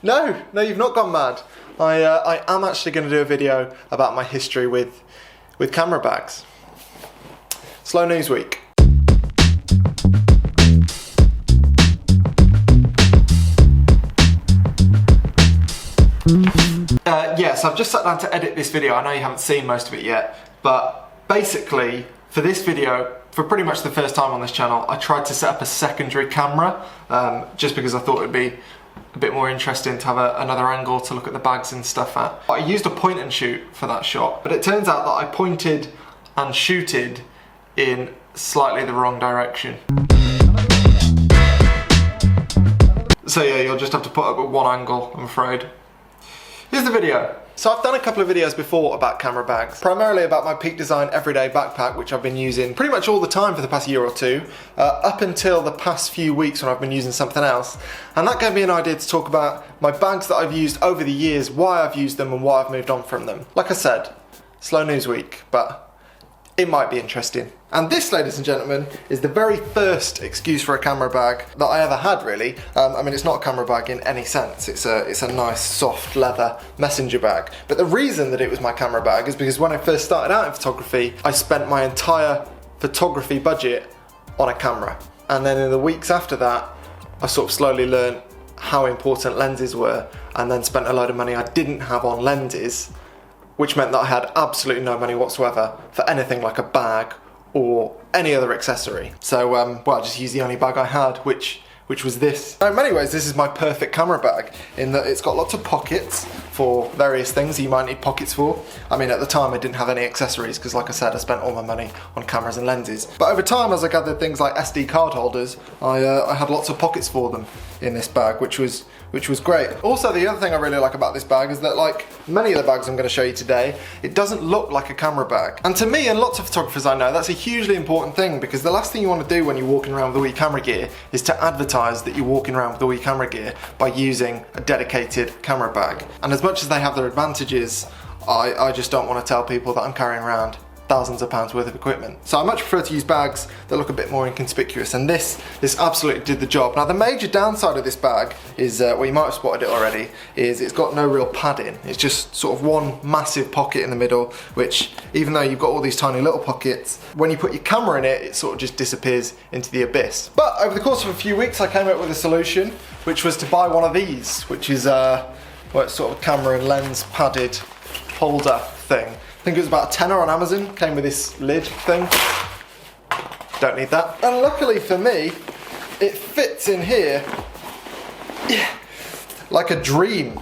No, you've not gone mad. I am actually going to do a video about my history with camera bags. Slow news week. Yes, I've just sat down to edit this video. I know you haven't seen most of it yet, but basically for this video, for pretty much the first time on this channel, I tried to set up a secondary camera just because I thought it'd be a bit more interesting to have another angle to look at the bags and stuff at. I used a point and shoot for that shot, but it turns out that I pointed and shooted in slightly the wrong direction. So yeah, you'll just have to put up with one angle, I'm afraid. Here's the video. So I've done a couple of videos before about camera bags, primarily about my Peak Design everyday backpack, which I've been using pretty much all the time for the past year or two, up until the past few weeks when I've been using something else. And that gave me an idea to talk about my bags that I've used over the years, why I've used them and why I've moved on from them. Like I said, slow news week, but it might be interesting. And this, ladies and gentlemen, is the very first excuse for a camera bag that I ever had, really. I mean, it's not a camera bag in any sense. It's a nice, soft leather messenger bag. But the reason that it was my camera bag is because when I first started out in photography, I spent my entire photography budget on a camera. And then in the weeks after that, I sort of slowly learned how important lenses were, and then spent a load of money I didn't have on lenses, which meant that I had absolutely no money whatsoever for anything like a bag or any other accessory. So, well, I just used the only bag I had, which was this. Now, in many ways, this is my perfect camera bag, in that it's got lots of pockets for various things that you might need pockets for. I mean, at the time, I didn't have any accessories, because like I said, I spent all my money on cameras and lenses. But over time, as I gathered things like SD card holders, I had lots of pockets for them in this bag, which was great. Also, the other thing I really like about this bag is that, like many of the bags I'm going to show you today, it doesn't look like a camera bag. And to me and lots of photographers I know, that's a hugely important thing, because the last thing you want to do when you're walking around with all your camera gear is to advertise that you're walking around with all your camera gear by using a dedicated camera bag. And as much as they have their advantages, I just don't want to tell people that I'm carrying around thousands of pounds worth of equipment. So I much prefer to use bags that look a bit more inconspicuous, and this absolutely did the job. Now, the major downside of this bag is, well, you might have spotted it already, is it's got no real padding. It's just sort of one massive pocket in the middle, which, even though you've got all these tiny little pockets, when you put your camera in it, it sort of just disappears into the abyss. But over the course of a few weeks, I came up with a solution, which was to buy one of these, which is well, it's sort of a camera and lens padded holder thing. I think it was about a tenner on Amazon, came with this lid thing. Don't need that. And luckily for me, it fits in here like a dream.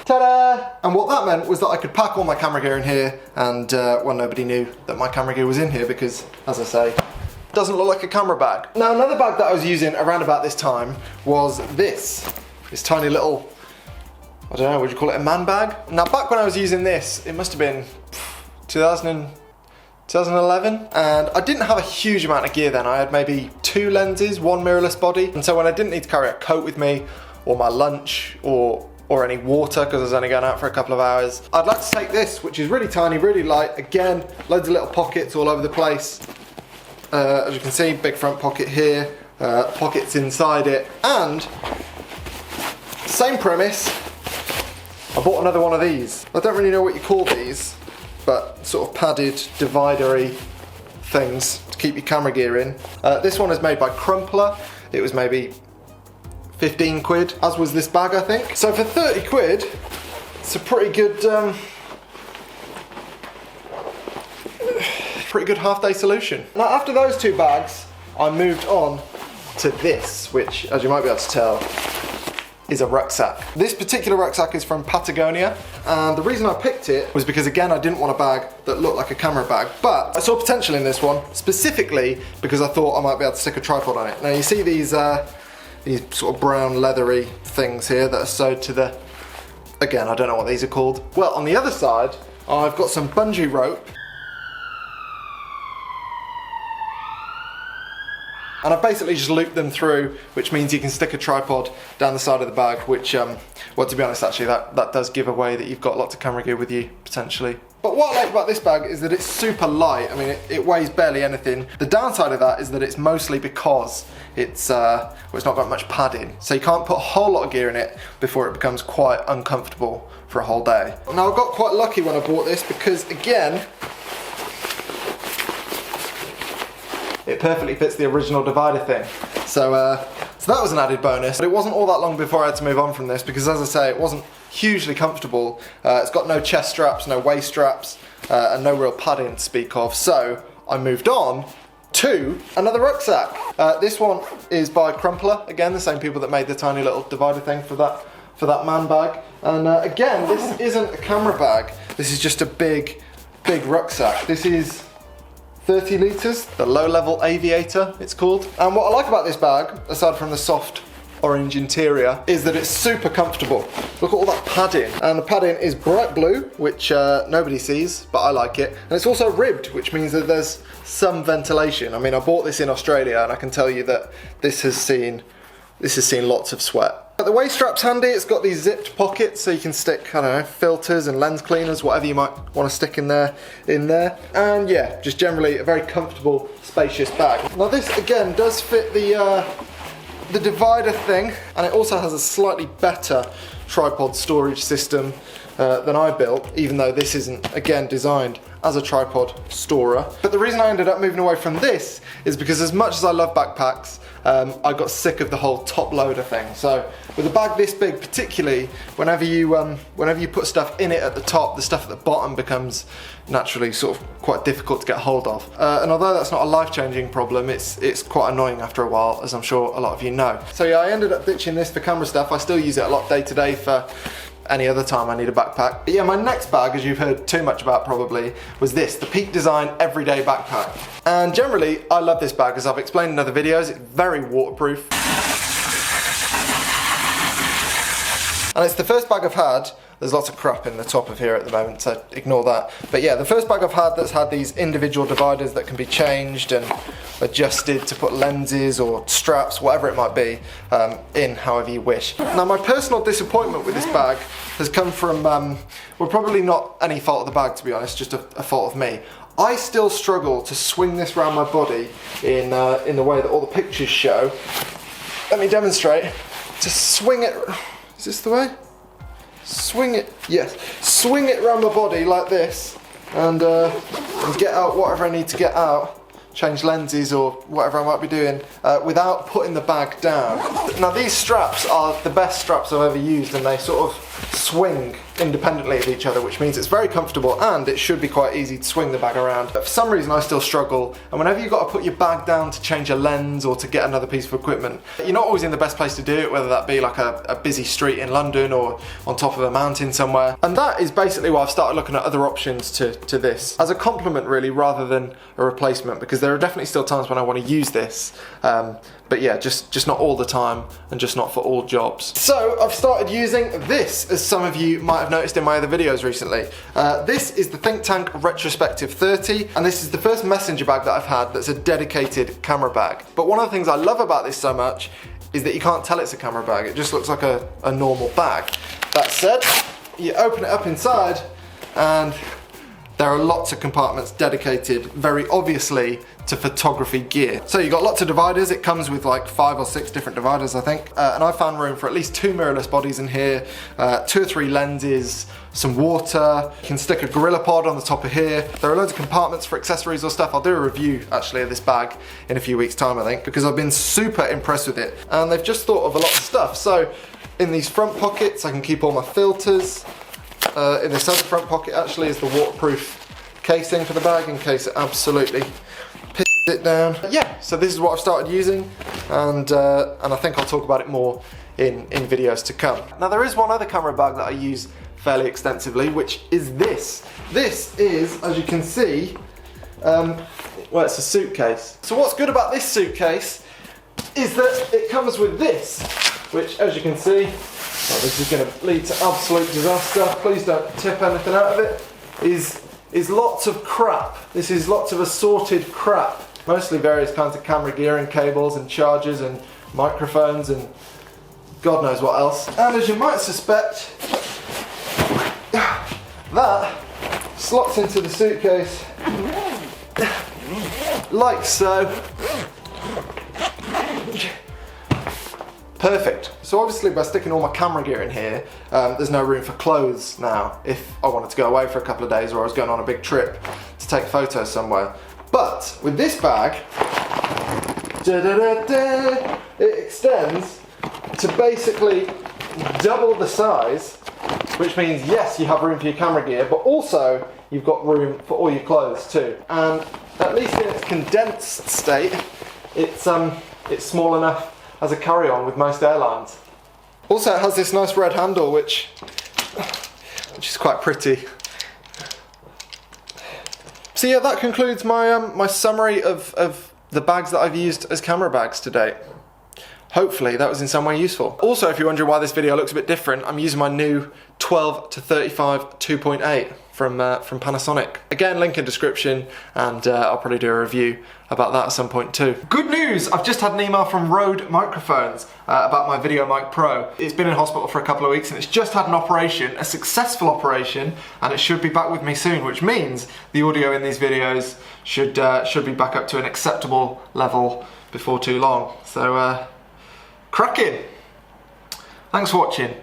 Ta-da! And what that meant was that I could pack all my camera gear in here, and well, nobody knew that my camera gear was in here because, as I say, it doesn't look like a camera bag. Now, another bag that I was using around about this time was this tiny little, I don't know, would you call it a man bag? Now, back when I was using this, it must have been 2011, and I didn't have a huge amount of gear then. I had maybe 2 lenses, 1 mirrorless body, and so when I didn't need to carry a coat with me, or my lunch, or any water, because I was only going out for a couple of hours, I'd like to take this, which is really tiny, really light. Again, loads of little pockets all over the place. As you can see, big front pocket here, pockets inside it, and same premise, I bought another one of these. I don't really know what you call these, but sort of padded, dividery things to keep your camera gear in. This one is made by Crumpler. It was maybe 15 quid, as was this bag, I think. So for 30 quid, it's a pretty good half-day solution. Now, after those 2 bags, I moved on to this, which, as you might be able to tell, is a rucksack. This particular rucksack is from Patagonia, and the reason I picked it was because, again, I didn't want a bag that looked like a camera bag, but I saw potential in this one, specifically because I thought I might be able to stick a tripod on it. Now, you see these sort of brown leathery things here that are sewed to the, again, I don't know what these are called. Well, on the other side, I've got some bungee rope, and I've basically just looped them through, which means you can stick a tripod down the side of the bag, which, well, to be honest, actually, that does give away that you've got lots of camera gear with you, potentially. But what I like about this bag is that it's super light. I mean, it weighs barely anything. The downside of that is that it's mostly because it's not got much padding. So you can't put a whole lot of gear in it before it becomes quite uncomfortable for a whole day. Now I got quite lucky when I bought this because, again, it perfectly fits the original divider thing. So that was an added bonus. But it wasn't all that long before I had to move on from this because, as I say, it wasn't hugely comfortable. It's got no chest straps, no waist straps, and no real padding to speak of. So I moved on to another rucksack. This one is by Crumpler, again, the same people that made the tiny little divider thing for that man bag. And again, this isn't a camera bag. This is just a big rucksack. This is 30 litres, the low-level Aviator, it's called. And what I like about this bag, aside from the soft orange interior, is that it's super comfortable. Look at all that padding. And the padding is bright blue, which nobody sees, but I like it. And it's also ribbed, which means that there's some ventilation. I mean, I bought this in Australia, and I can tell you that this has seen lots of sweat. But the waist strap's handy. It's got these zipped pockets, so you can stick, I don't know, filters and lens cleaners, whatever you might want to stick in there. And yeah, just generally a very comfortable, spacious bag. Now this, again, does fit the divider thing, and it also has a slightly better tripod storage system than I built, even though this isn't, again, designed as a tripod storer. But the reason I ended up moving away from this is because, as much as I love backpacks, I got sick of the whole top loader thing. So with a bag this big, particularly, whenever you put stuff in it at the top, the stuff at the bottom becomes naturally sort of quite difficult to get hold of. And although that's not a life-changing problem, it's quite annoying after a while, as I'm sure a lot of you know. So yeah, I ended up ditching this for camera stuff. I still use it a lot day to day for any other time I need a backpack. But yeah, my next bag, as you've heard too much about probably, was this, the Peak Design Everyday Backpack. And generally, I love this bag, as I've explained in other videos. It's very waterproof. And it's the first bag I've had. There's lots of crap in the top of here at the moment, so ignore that. But yeah, the first bag I've had that's had these individual dividers that can be changed and adjusted to put lenses or straps, whatever it might be, in however you wish. Now, my personal disappointment with this bag has come from, well, probably not any fault of the bag, to be honest, just a fault of me. I still struggle to swing this around my body in the way that all the pictures show. Let me demonstrate. To swing it, is this the way? Swing it, yes. Swing it around my body like this, and get out whatever I need to get out, change lenses or whatever I might be doing, without putting the bag down. Now these straps are the best straps I've ever used, and they sort of swing independently of each other, which means it's very comfortable and it should be quite easy to swing the bag around. But for some reason I still struggle, and whenever you've got to put your bag down to change a lens or to get another piece of equipment, you're not always in the best place to do it, whether that be like a busy street in London or on top of a mountain somewhere. And that is basically why I've started looking at other options to this, as a complement really, rather than a replacement, because there are definitely still times when I want to use this, but yeah, just not all the time and just not for all jobs. So I've started using this, as some of you might have noticed in my other videos recently. This is the ThinkTank Retrospective 30, and this is the first messenger bag that I've had that's a dedicated camera bag. But one of the things I love about this so much is that you can't tell it's a camera bag. It just looks like a normal bag. That said, you open it up inside and there are lots of compartments dedicated, very obviously, to photography gear. So you've got lots of dividers. It comes with like 5 or 6 different dividers, I think. And I found room for at least 2 mirrorless bodies in here, 2 or 3 lenses, some water. You can stick a gorilla pod on the top of here. There are loads of compartments for accessories or stuff. I'll do a review, actually, of this bag in a few weeks' time, I think, because I've been super impressed with it. And they've just thought of a lot of stuff. So in these front pockets, I can keep all my filters. In this other front pocket actually is the waterproof casing for the bag in case it absolutely pisses it down. Yeah, so this is what I've started using, and I think I'll talk about it more in videos to come. Now there is one other camera bag that I use fairly extensively, which is this. This is, as you can see, well, it's a suitcase. So what's good about this suitcase is that it comes with this, which, as you can see, well, this is going to lead to absolute disaster. Please don't tip anything out of it. Is lots of crap. This is lots of assorted crap. Mostly various kinds of camera gear and cables and chargers and microphones and God knows what else. And as you might suspect, that slots into the suitcase like so. Perfect. So obviously by sticking all my camera gear in here, there's no room for clothes now if I wanted to go away for a couple of days or I was going on a big trip to take photos somewhere. But with this bag, it extends to basically double the size, which means yes, you have room for your camera gear, but also you've got room for all your clothes too. And at least in its condensed state, it's small enough as a carry-on with most airlines. Also, it has this nice red handle, which is quite pretty. So yeah, that concludes my my summary of the bags that I've used as camera bags to date. Hopefully that was in some way useful. Also, if you're wondering why this video looks a bit different, I'm using my new 12 to 35 2.8 from Panasonic. Again, link in description, and I'll probably do a review about that at some point too. Good news! I've just had an email from Rode Microphones about my Video Mic Pro. It's been in hospital for a couple of weeks and it's just had an operation, a successful operation, and it should be back with me soon, which means the audio in these videos should be back up to an acceptable level before too long. So, cracking! Thanks for watching.